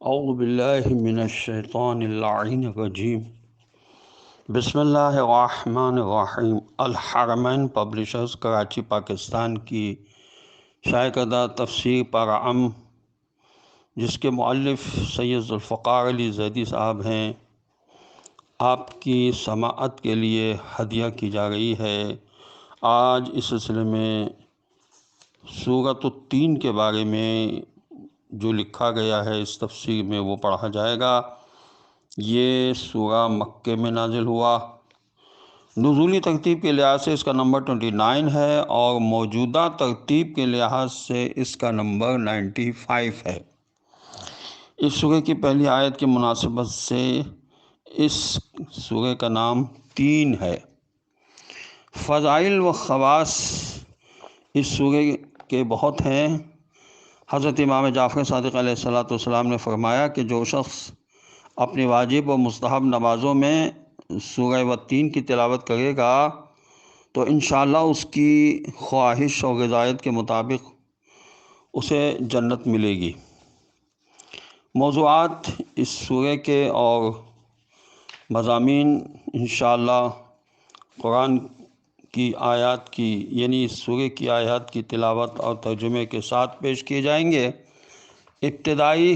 اعوذ باللہ من الشیطان اللعین الرجیم بسم اللہ الرحمن الرحیم۔ الحرمین پبلشرز، کراچی، پاکستان کی شائع کردہ تفسیر پارہ جس کے مؤلف سید ذوالفقار علی زیدی صاحب ہیں، آپ کی سماعت کے لیے ہدیہ کی جا رہی ہے۔ آج اس سلسلے میں سورۃ التین کے بارے میں جو لکھا گیا ہے اس تفسیر میں وہ پڑھا جائے گا۔ یہ سورہ مکے میں نازل ہوا۔ نزولی ترتیب کے لحاظ سے اس کا نمبر 29 ہے اور موجودہ ترتیب کے لحاظ سے اس کا نمبر 95 ہے۔ اس سورہ کی پہلی آیت کی مناسبت سے اس سورہ کا نام تین ہے۔ فضائل و خواص اس سورہ کے بہت ہیں۔ حضرت امام جعفر صادق علیہ السلام نے فرمایا کہ جو شخص اپنی واجب و مستحب نمازوں میں سورہ والتین کی تلاوت کرے گا تو انشاءاللہ اس کی خواہش اور رضایت کے مطابق اسے جنت ملے گی۔ موضوعات اس سورہ کے اور مضامین انشاءاللہ قرآن کی آیات کی یعنی اس سورہ کی آیات کی تلاوت اور ترجمے کے ساتھ پیش کیے جائیں گے۔ ابتدائی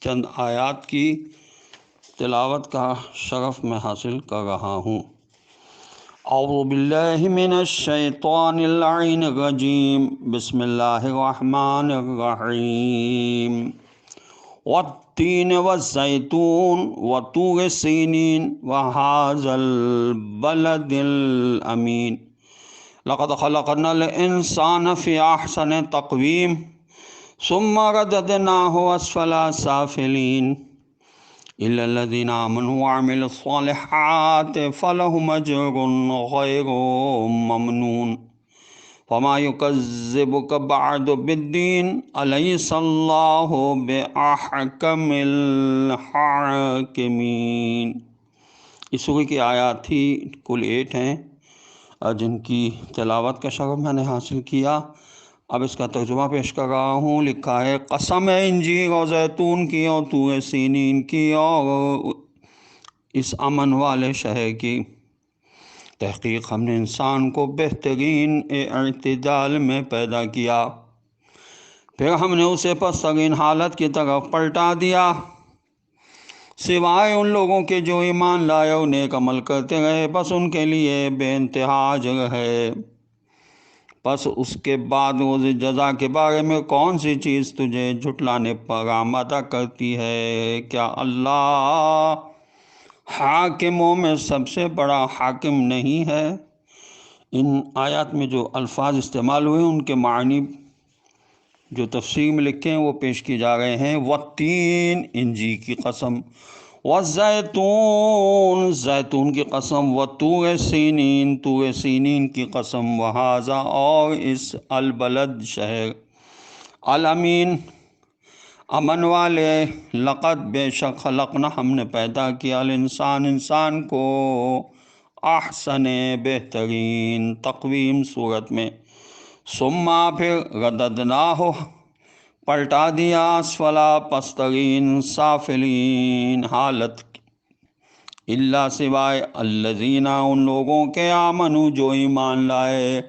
چند آیات کی تلاوت کا شرف میں حاصل کر رہا ہوں۔ اعوذ باللہ من الشیطان اللعین الرجیم، بسم اللہ الرحمن الرحیم۔ والتین والزیتون وطور سینین وہذا البلد الامین لقد خلقنا الانسان فی احسن تقویم ثم رددناہ اسفل سافلین الا الذین آمنوا وعملوا الصالحات فلہم اجر غیر ممنون وما یکذبک بعد بالدین الیس اللہ بأحکم الحاکمین۔ اس سورہ کی آیات ہی کل 8 ہیں جن کی تلاوت کا شرف میں نے حاصل کیا۔ اب اس کا ترجمہ پیش کر رہا ہوں۔ لکھا ہے: قسم ہے انجیر اور زیتون کی اور طور سینین کی اور اس امن والے شہر کی، تحقیق ہم نے انسان کو بہترین اعتدال میں پیدا کیا، پھر ہم نے اسے پسترین حالت کی طرف پلٹا دیا، سوائے ان لوگوں کے جو ایمان لائے اور نیک عمل کرتے رہے، بس ان کے لیے بے انتہا اجر ہے۔ پس اس کے بعد روز جزا کے بارے میں کون سی چیز تجھے جھٹلانے پر آمادہ کرتی ہے؟ کیا اللہ حاکموں میں سب سے بڑا حاکم نہیں ہے؟ ان آیات میں جو الفاظ استعمال ہوئے ان کے معنی جو تفسیر میں لکھے ہیں وہ پیش کی جا رہے ہیں۔ والتین انجیر کی قسم، والزیتون زیتون کی قسم، وطور سینین طور سینین کی قسم، وہذا اور اس البلد شہر، الامین امن والے، لقد بے شک خلقنا ہم نے پیدا کیا انسان کو احسن بہترین تقویم صورت میں، ثم پھر رددناہ پلٹا دیا، اسفلا پسترین سافلین حالت، الا سوائے الذین ان لوگوں کے آمنوا جو ایمان لائے،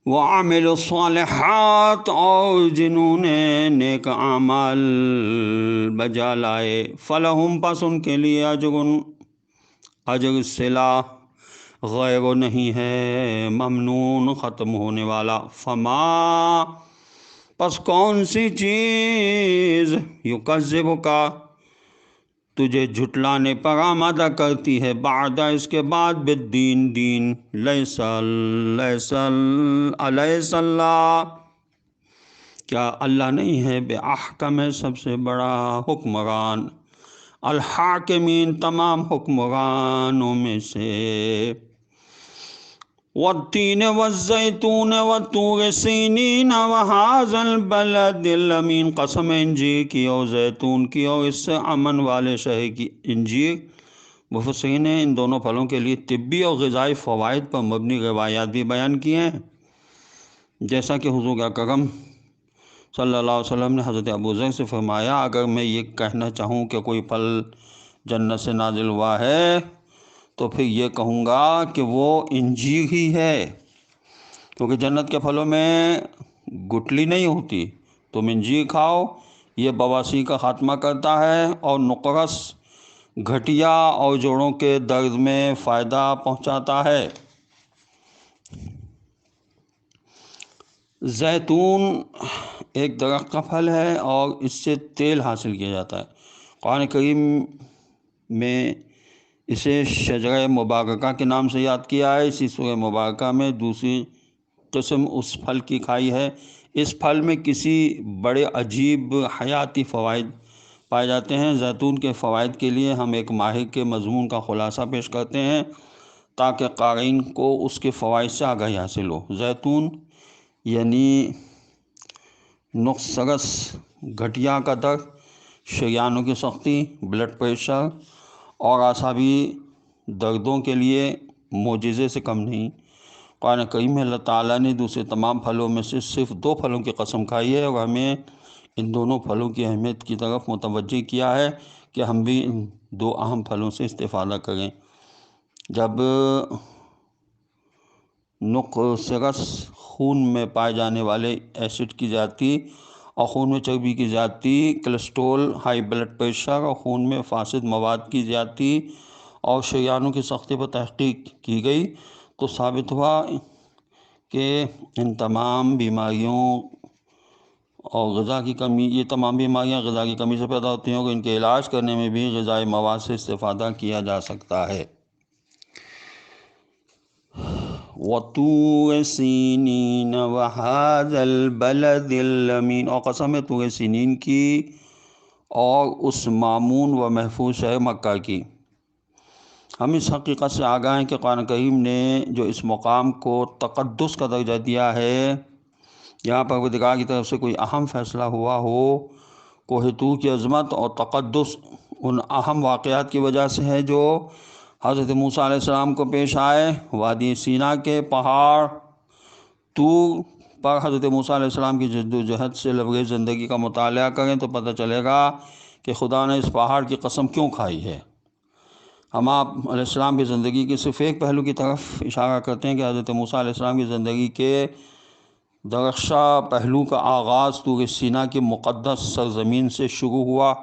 وعملوا الصالحات اور جنہوں نے نیک اعمال بجا لائے، فلہم پس ان کے لیے اجر صلہ غیر نہیں ہے ممنون ختم ہونے والا، فما پس کون سی چیز یکذبک تجھے جھٹلانے پر آمادہ کرتی ہے، بعد اس کے بعد بالدین دین، لیس اللہ کیا اللہ نہیں ہے بے احکم ہے سب سے بڑا حکمران، الحاکمین تمام حکمرانوں میں سے۔ والتین والزیتون وطور سینین وہذا البلد الامین قسم انجیر کی اور زیتون کی اور اس سے امن والے شہر کی۔ انجیر مفسرین نے ان دونوں پھلوں کے لیے طبی اور غذائی فوائد پر مبنی روایات بھی بیان کی ہیں، جیسا کہ حضور اکرم صلی اللہ علیہ وسلم نے حضرت ابو ذر سے فرمایا اگر میں یہ کہنا چاہوں کہ کوئی پھل جنت سے نازل ہوا ہے تو پھر یہ کہوں گا کہ وہ انجیر ہی ہے، کیونکہ جنت کے پھلوں میں گٹلی نہیں ہوتی۔ تم انجیر کھاؤ، یہ بواسیر کا خاتمہ کرتا ہے اور نقرس، گھٹیا اور جوڑوں کے درد میں فائدہ پہنچاتا ہے۔ زیتون ایک درخت کا پھل ہے اور اس سے تیل حاصل کیا جاتا ہے۔ قرآن کریم میں اسے شجرہ مبارکہ کے نام سے یاد کیا ہے۔ اسی سورہ مبارکہ میں دوسری قسم اس پھل کی کھائی ہے۔ اس پھل میں کسی بڑے عجیب حیاتی فوائد پائے جاتے ہیں۔ زیتون کے فوائد کے لیے ہم ایک ماہر کے مضمون کا خلاصہ پیش کرتے ہیں تاکہ قارئین کو اس کے فوائد سے آگاہی حاصل ہو۔ زیتون یعنی نقص، گھٹیا کا درد، شریانوں کی سختی، بلڈ پریشر اور اعصابی دردوں کے لیے معجزے سے کم نہیں۔ قرآن کریم میں اللہ تعالیٰ نے دوسرے تمام پھلوں میں سے صرف 2 پھلوں کی قسم کھائی ہے اور ہمیں ان دونوں پھلوں کی اہمیت کی طرف متوجہ کیا ہے کہ ہم بھی ان 2 اہم پھلوں سے استفادہ کریں۔ جب نقص خون میں پائے جانے والے ایسڈ کی زیادتی اور خون میں چربی کی زیادتی، کولیسٹرول، ہائی بلڈ پریشر اور خون میں فاسد مواد کی زیادتی اور شریانوں کی سختی پر تحقیق کی گئی تو ثابت ہوا کہ ان تمام بیماریوں اور غذا کی کمی، یہ تمام بیماریاں غذا کی کمی سے پیدا ہوتی ہیں اور ان کے علاج کرنے میں بھی غذائی مواد سے استفادہ کیا جا سکتا ہے۔ وَطُورِ سِینِینَ وَهَٰذَا الْبَلَدِ الْأَمِینِ، اور قسم ہے طور سینین کی اور اس مامون و محفوظ شہر مکہ کی۔ ہم اس حقیقت سے آگاہ ہیں کہ قرآن کریم نے جو اس مقام کو تقدس کا درجہ دیا ہے، یہاں پروردگار کی طرف سے کوئی اہم فیصلہ ہوا ہو، کوہ طور کی عظمت اور تقدس ان اہم واقعات کی وجہ سے ہے جو حضرت موسیٰ علیہ السلام کو پیش آئے۔ وادی سینا کے پہاڑ طور پر حضرت موسیٰ علیہ السلام کی جد و جہد سے لبریز زندگی کا مطالعہ کریں تو پتہ چلے گا کہ خدا نے اس پہاڑ کی قسم کیوں کھائی ہے۔ ہم آپ علیہ السلام کی زندگی کے صرف ایک پہلو کی طرف اشارہ کرتے ہیں کہ حضرت موسیٰ علیہ السلام کی زندگی کے درخشاں پہلو کا آغاز طور سینا کی مقدس سرزمین سے شروع ہوا،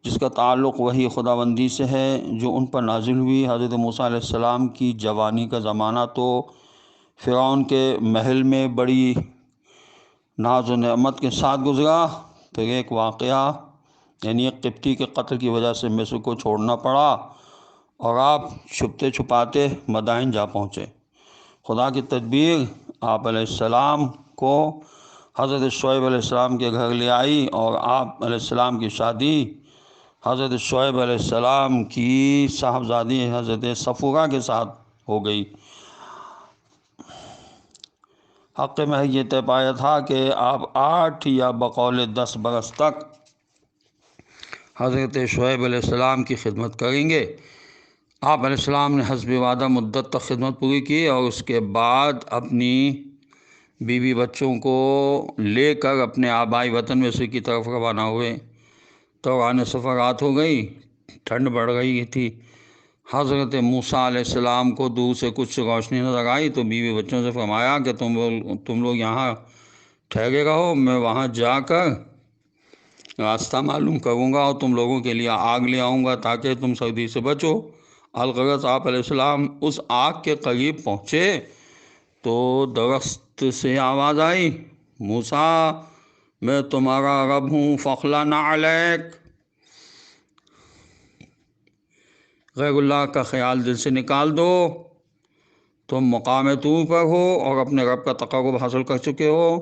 جس کا تعلق وحی خداوندی سے ہے جو ان پر نازل ہوئی۔ حضرت موسیٰ علیہ السلام کی جوانی کا زمانہ تو فرعون کے محل میں بڑی ناز و نعمت کے ساتھ گزرا، پھر ایک واقعہ یعنی ایک قبطی کے قتل کی وجہ سے مصر کو چھوڑنا پڑا اور آپ چھپتے چھپاتے مدائن جا پہنچے۔ خدا کی تدبیر آپ علیہ السلام کو حضرت شعیب علیہ السلام کے گھر لے آئی اور آپ علیہ السلام کی شادی حضرت شعیب علیہ السلام کی صاحبزادی حضرت صفورہ کے ساتھ ہو گئی۔ حق میں یہ طے پایا تھا کہ آپ 8 یا بقول 10 برس تک حضرت شعیب علیہ السلام کی خدمت کریں گے۔ آپ علیہ السلام نے حسب وعدہ مدت تک خدمت پوری کی اور اس کے بعد اپنی بیوی بچوں کو لے کر اپنے آبائی وطن مصر کی طرف روانہ ہوئے۔ دوران سفر رات ہو گئی، ٹھنڈ بڑھ گئی تھی۔ حضرت موسیٰ علیہ السلام کو دور سے کچھ روشنی نظر آئی تو بیوی بچوں سے فرمایا کہ تم لوگ یہاں ٹھہرے رہو، میں وہاں جا کر راستہ معلوم کروں گا اور تم لوگوں کے لیے آگ لے آؤں گا تاکہ تم سردی سے بچو۔ الغرض آپ علیہ السلام اس آگ کے قریب پہنچے تو درخت سے آواز آئی، موسیٰ میں تمہارا رب ہوں فاخلع نعلیک۔ غیر اللہ کا خیال دل سے نکال دو، تم مقام طور پر ہو اور اپنے رب کا تقرب حاصل کر چکے ہو،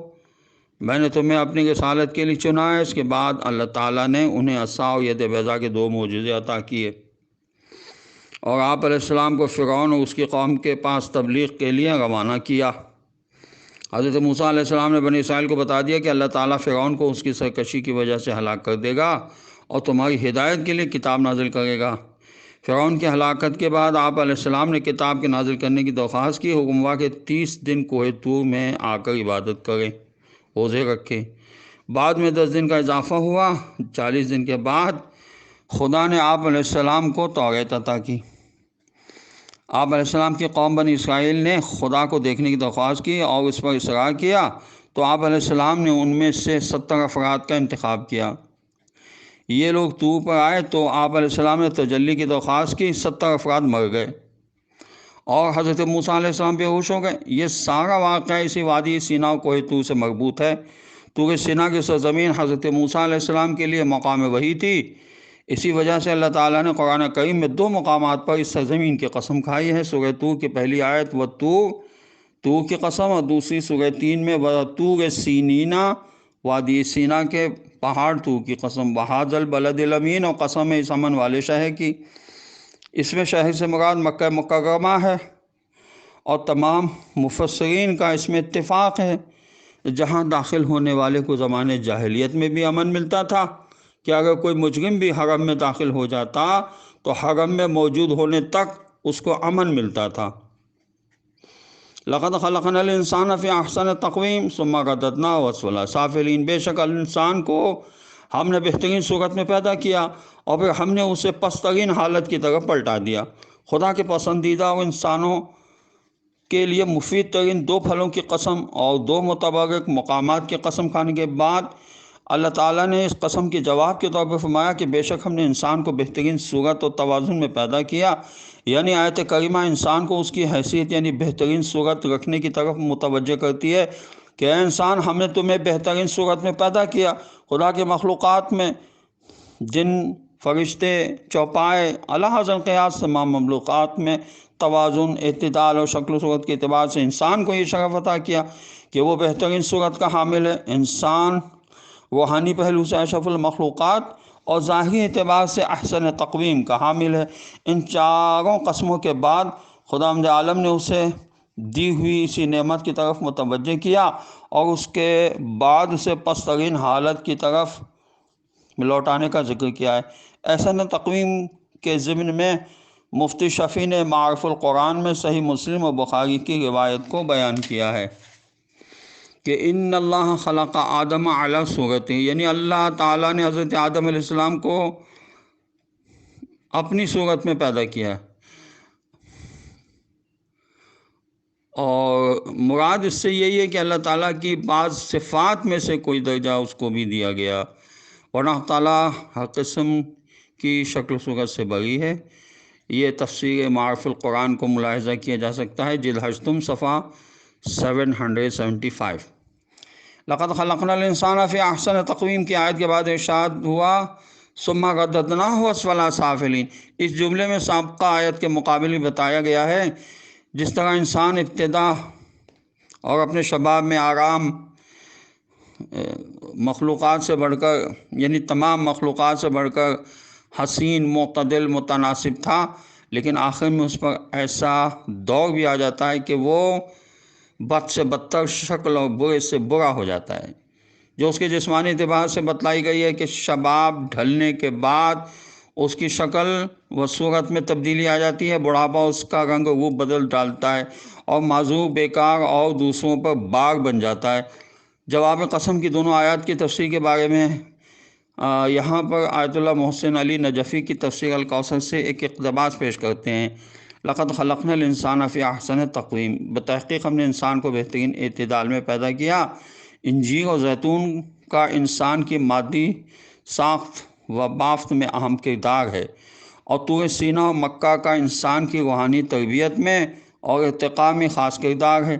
میں نے تمہیں اپنی رسالت کے لیے چنا ہے۔ اس کے بعد اللہ تعالیٰ نے انہیں عصا اور ید بیضاء کے 2 معجزے عطا کیے اور آپ علیہ السلام کو فرعون اور اس کی قوم کے پاس تبلیغ کے لیے روانہ کیا۔ حضرت موسیٰ علیہ السلام نے بنی اسرائیل کو بتا دیا کہ اللہ تعالیٰ فرعون کو اس کی سرکشی کی وجہ سے ہلاک کر دے گا اور تمہاری ہدایت کے لیے کتاب نازل کرے گا۔ فرعون کی ہلاکت کے بعد آپ علیہ السلام نے کتاب کے نازل کرنے کی درخواست کی۔ حکم ہوا کہ 30 دن کوہ طور میں آ کر عبادت کریں، روزے رکھیں۔ بعد میں 10 دن کا اضافہ ہوا، 40 دن کے بعد خدا نے آپ علیہ السلام کو توریت عطا کی۔ آپ علیہ السلام کی قوم بنی اسرائیل نے خدا کو دیکھنے کی درخواست کی اور اس پر اصرار کیا، تو آپ علیہ السلام نے ان میں سے 70 افراد کا انتخاب کیا۔ یہ لوگ طور پر آئے تو آپ علیہ السلام نے تجلی کی درخواست کی، 70 افراد مر گئے اور حضرت موسیٰ علیہ السلام بے ہوش ہو گئے۔ یہ سارا واقعہ اسی وادی سینا و کوہ طور سے مربوط ہے۔ طور سینا کی سرزمین حضرت موسیٰ علیہ السلام کے لیے مقام وحی تھی۔ اسی وجہ سے اللہ تعالیٰ نے قرآن کریم میں 2 مقامات پر اس سرزمین کی قسم کھائی ہے۔ سورہ طور کی پہلی آیت وَالطور، طور کی قسم، اور دوسری سورہ 3 میں وَطُورِ سِینِینَ، وادی سینا کے پہاڑ طور کی قسم، وَہَٰذَا الْبَلَدِ الْأَمِینِ، اور قسم ہے اس امن والے شہر کی۔ اس میں شہر سے مراد مکہ مکرمہ ہے، اور تمام مفسرین کا اس میں اتفاق ہے، جہاں داخل ہونے والے کو زمانے جاہلیت میں بھی امن ملتا تھا کہ اگر کوئی مجرم بھی حرم میں داخل ہو جاتا تو حرم میں موجود ہونے تک اس کو امن ملتا تھا۔ لَقَدْ خَلَقْنَا الْإِنسَانَ فِي أَحْسَنِ تَقْوِيمٍ ثُمَّ رَدَدْنَاهُ أَسْفَلَ سَافِلِينَ، بے شک انسان کو ہم نے بہترین صورت میں پیدا کیا اور پھر ہم نے اسے پسترین حالت کی طرف پلٹا دیا۔ خدا کے پسندیدہ اور انسانوں کے لیے مفید ترین 2 پھلوں کی قسم اور 2 متبرک مقامات کی قسم کھانے کے بعد اللہ تعالیٰ نے اس قسم کے جواب کے طور پر فرمایا کہ بے شک ہم نے انسان کو بہترین صورت اور توازن میں پیدا کیا، یعنی آیت کریمہ انسان کو اس کی حیثیت یعنی بہترین صورت رکھنے کی طرف متوجہ کرتی ہے کہ اے انسان، ہم نے تمہیں بہترین صورت میں پیدا کیا۔ خدا کے مخلوقات میں جن، فرشتے، چوپائے، اعلیٰ حضر قیاس تمام مخلوقات میں توازن، اعتدال اور شکل و صورت کے اعتبار سے انسان کو یہ شرف عطا کیا کہ وہ بہترین صورت کا حامل ہے۔ انسان روحانی پہلو سے اشرف المخلوقات اور ظاہری اعتبار سے احسن تقویم کا حامل ہے۔ ان چاروں قسموں کے بعد خداوند عالم نے اسے دی ہوئی اسی نعمت کی طرف متوجہ کیا اور اس کے بعد اسے پسترین حالت کی طرف لوٹانے کا ذکر کیا ہے۔ احسن تقویم کے ضمن میں مفتی شفیع نے معارف القرآن میں صحیح مسلم اور بخاری کی روایت کو بیان کیا ہے کہ ان اللہ خلق آدم علی صورتہ، یعنی اللہ تعالیٰ نے حضرت آدم علیہ السلام کو اپنی صورت میں پیدا کیا، اور مراد اس سے یہی ہے کہ اللہ تعالیٰ کی بعض صفات میں سے کوئی درجہ اس کو بھی دیا گیا، ورنہ تعالیٰ ہر قسم کی شکل و صورت سے بری ہے۔ یہ تفسیر معارف القرآن کو ملاحظہ کیا جا سکتا ہے، جلد 8 صفحہ 775۔ لقد خلقنا الانسان فی احسن تقویم کی آیت کے بعد ارشاد ہوا ثم رددناہ اسفل سافلین۔ اس جملے میں سابقہ آیت کے مقابل بھی بتایا گیا ہے جس طرح انسان ابتدا اور اپنے شباب میں آرام مخلوقات سے بڑھ کر، یعنی تمام مخلوقات سے بڑھ کر حسین، معتدل، متناسب تھا، لیکن آخر میں اس پر ایسا دور بھی آ جاتا ہے کہ وہ بد سے بدتر شکل اور برے سے برا ہو جاتا ہے، جو اس کے جسمانی اعتبار سے بتلائی گئی ہے کہ شباب ڈھلنے کے بعد اس کی شکل و صورت میں تبدیلی آ جاتی ہے، بڑھاپا اس کا رنگ و روپ بدل ڈالتا ہے اور معذور، بیکار اور دوسروں پر بار بن جاتا ہے۔ جواب قسم کی دونوں آیات کی تفسیر کے بارے میں یہاں پر آیت اللہ محسن علی نجفی کی تفسیر الکوثر سے ایک اقتباس پیش کرتے ہیں۔ لقد خلقنا الانسان فی احسن تقویم، بتحقیق ہم نے انسان کو بہترین اعتدال میں پیدا کیا۔ انجیر اور زیتون کا انسان کی مادی ساخت و بافت میں اہم کردار ہے، اور طور سینا اور مکہ کا انسان کی روحانی تربیت میں اور ارتقاء میں خاص کردار ہے۔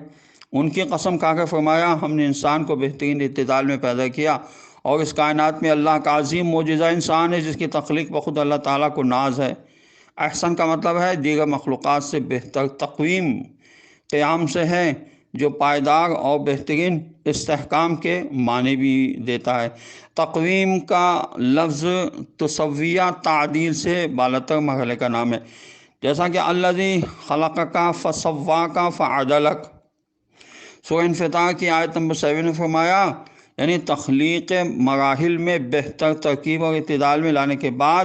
ان کی قسم کھا کر فرمایا ہم نے انسان کو بہترین اعتدال میں پیدا کیا، اور اس کائنات میں اللہ کا عظیم معجزہ انسان ہے جس کی تخلیق بخود اللہ تعالیٰ کو ناز ہے۔ احسن کا مطلب ہے دیگر مخلوقات سے بہتر تقویم، قیام سے ہے جو پائیدار اور بہترین استحکام کے معنی بھی دیتا ہے۔ تقویم کا لفظ تسویہ، تعدیل سے بالاتر مرحلے کا نام ہے، جیسا کہ الذی خلقک فسواک فعدلک۔ سورہ انفطار کی آیت نمبر 7 نے فرمایا یعنی تخلیق مراحل میں بہتر ترکیب اور اعتدال میں لانے کے بعد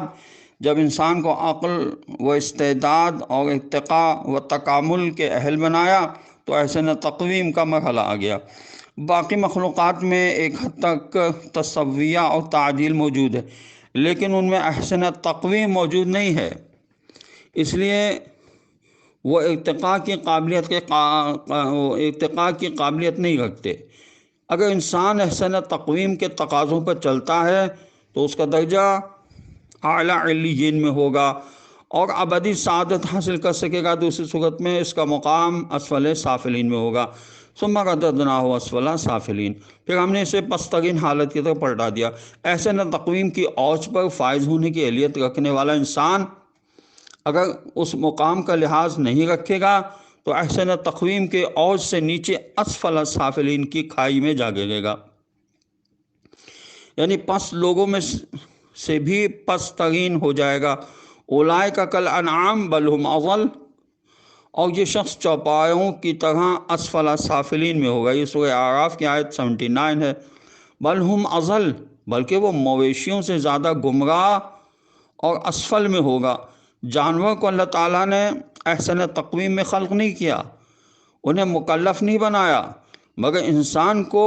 جب انسان کو عقل و استعداد اور ارتقاء و تکامل کے اہل بنایا تو احسن تقویم کا مرحلہ آ گیا۔ باقی مخلوقات میں ایک حد تک تسویہ اور تعدیل موجود ہے، لیکن ان میں احسن تقویم موجود نہیں ہے، اس لیے وہ ارتقاء کی قابلیت نہیں رکھتے۔ اگر انسان احسن تقویم کے تقاضوں پر چلتا ہے تو اس کا درجہ اعلیٰ علیین میں ہوگا اور ابدی سعادت حاصل کر سکے گا۔ دوسری صورت میں اس کا مقام اسفل سافلین میں ہوگا۔ ثم رددناہ اسفل سافلین، پھر ہم نے اسے پسترین حالت کی طرف پلٹا دیا۔ احسن تقویم کی اوج پر فائز ہونے کی اہلیت رکھنے والا انسان اگر اس مقام کا لحاظ نہیں رکھے گا تو احسن تقویم کے اوج سے نیچے اسفل سافلین کی کھائی میں جا گرے گا، یعنی پس لوگوں میں سے بھی پس ترین ہو جائے گا۔ اولئک کالانعام بل ہم اضل، اور یہ شخص چوپایوں کی طرح اسفل سافلین میں ہوگا۔ یہ سورہ اعراف کی آیت 79 ہے۔ بل ہم اضل، بلکہ وہ مویشیوں سے زیادہ گمراہ اور اسفل میں ہوگا۔ جانور کو اللہ تعالیٰ نے احسن تقویم میں خلق نہیں کیا، انہیں مکلف نہیں بنایا، مگر انسان کو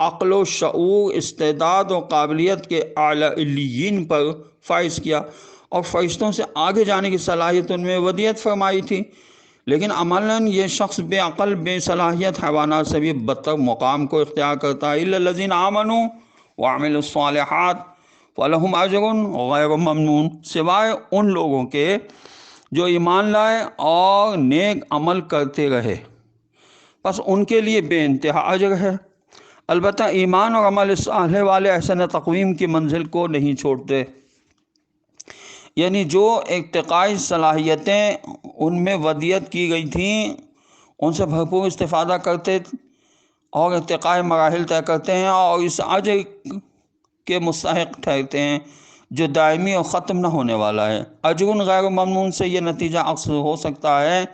عقل و شعور، استعداد و قابلیت کے اعلیٰ علیین پر فائز کیا، اور فرشتوں سے آگے جانے کی صلاحیت ان میں ودیت فرمائی تھی۔ لیکن عملاً یہ شخص بے عقل، بے صلاحیت حیوانات سے بھی بدتر مقام کو اختیار کرتا ہے۔ الا الذین آمنوا وعملوا الصالحات فلہم اجر غیر ممنون، سوائے ان لوگوں کے جو ایمان لائے اور نیک عمل کرتے رہے، بس ان کے لیے بے انتہا اجر ہے۔ البتہ ایمان اور عمل صالح والے احسن تقویم کی منزل کو نہیں چھوڑتے، یعنی جو ارتقائی صلاحیتیں ان میں ودیت کی گئی تھیں ان سے بھرپور استفادہ کرتے اور ارتقائی مراحل طے کرتے ہیں اور اس اجر کے مستحق ٹھہرتے ہیں جو دائمی اور ختم نہ ہونے والا ہے۔ اجر غیر ممنون سے یہ نتیجہ اکثر ہو سکتا ہے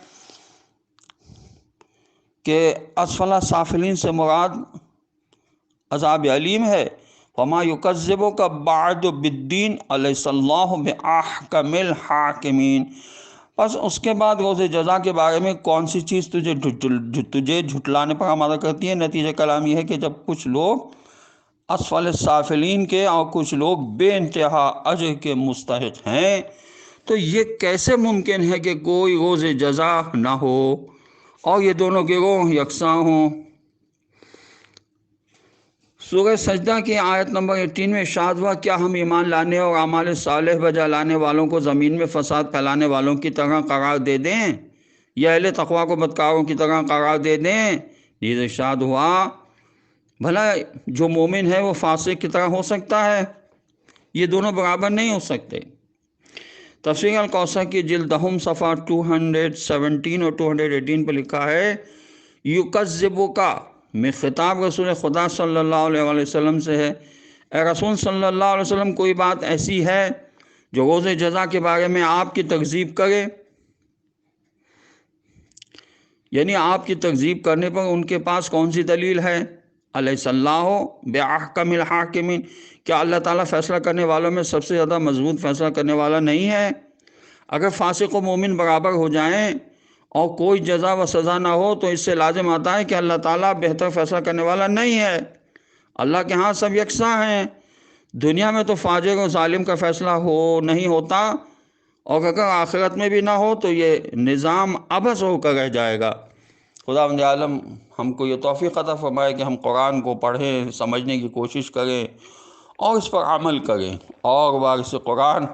کہ اسفل سافلین سے مراد عذاب علیم ہے۔ وما یکذبک بعد بالدین الیس اللہ باحکم الحاکمین، بس اس کے بعد روز جزا کے بارے میں کون سی چیز تجھے جھٹلانے پر آمادہ کرتی ہے؟ نتیجہ کلام یہ ہے کہ جب کچھ لوگ اسفل سافلین کے اور کچھ لوگ بے انتہا اجر کے مستحق ہیں، تو یہ کیسے ممکن ہے کہ کوئی روز جزا نہ ہو اور یہ دونوں گروہ یکساں ہوں؟ سورہ سجدہ کی آیت نمبر 18 میں ارشاد ہوا، کیا ہم ایمان لانے اور اعمال صالح بجا لانے والوں کو زمین میں فساد پھیلانے والوں کی طرح قرار دے دیں یا اہل تقویٰ کو بدکاروں کی طرح قرار دے دیں؟ یہ ارشاد ہوا بھلا جو مومن ہے وہ فاسق کی طرح ہو سکتا ہے؟ یہ دونوں برابر نہیں ہو سکتے۔ تفسیر الکوثر کی جلد دہم صفحہ 217 اور 218 پر لکھا ہے، یکذبک میں خطاب رسول خدا صلی اللہ علیہ وسلم سے ہے، اے رسول صلی اللہ علیہ وسلم، کوئی بات ایسی ہے جو روز جزا کے بارے میں آپ کی تکذیب کرے؟ یعنی آپ کی تکذیب کرنے پر ان کے پاس کون سی دلیل ہے؟ الیس اللہ باحکم الحاکمین، کیا اللہ تعالیٰ فیصلہ کرنے والوں میں سب سے زیادہ مضبوط فیصلہ کرنے والا نہیں ہے؟ اگر فاسق و مومن برابر ہو جائیں اور کوئی جزا و سزا نہ ہو تو اس سے لازم آتا ہے کہ اللہ تعالیٰ بہتر فیصلہ کرنے والا نہیں ہے۔ اللہ کے ہاں سب یکساں ہیں۔ دنیا میں تو فاجر و ظالم کا فیصلہ نہیں ہوتا، اور اگر آخرت میں بھی نہ ہو تو یہ نظام عبث ہو کر رہ جائے گا۔ خداوند عالم ہم کو یہ توفیق عطا فرمائے کہ ہم قرآن کو پڑھیں، سمجھنے کی کوشش کریں اور اس پر عمل کریں، اور وارث قرآن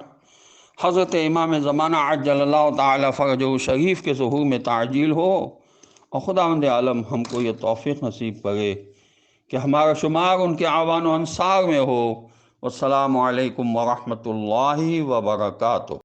حضرت امام زمانہ عجل اللہ تعالی فرجہ شریف کے ظہور میں تعجیل ہو، اور خداوند عالم ہم کو یہ توفیق نصیب کرے کہ ہمارا شمار ان کے اعوان و انصار میں ہو۔ والسلام علیکم ورحمۃ اللہ وبرکاتہ۔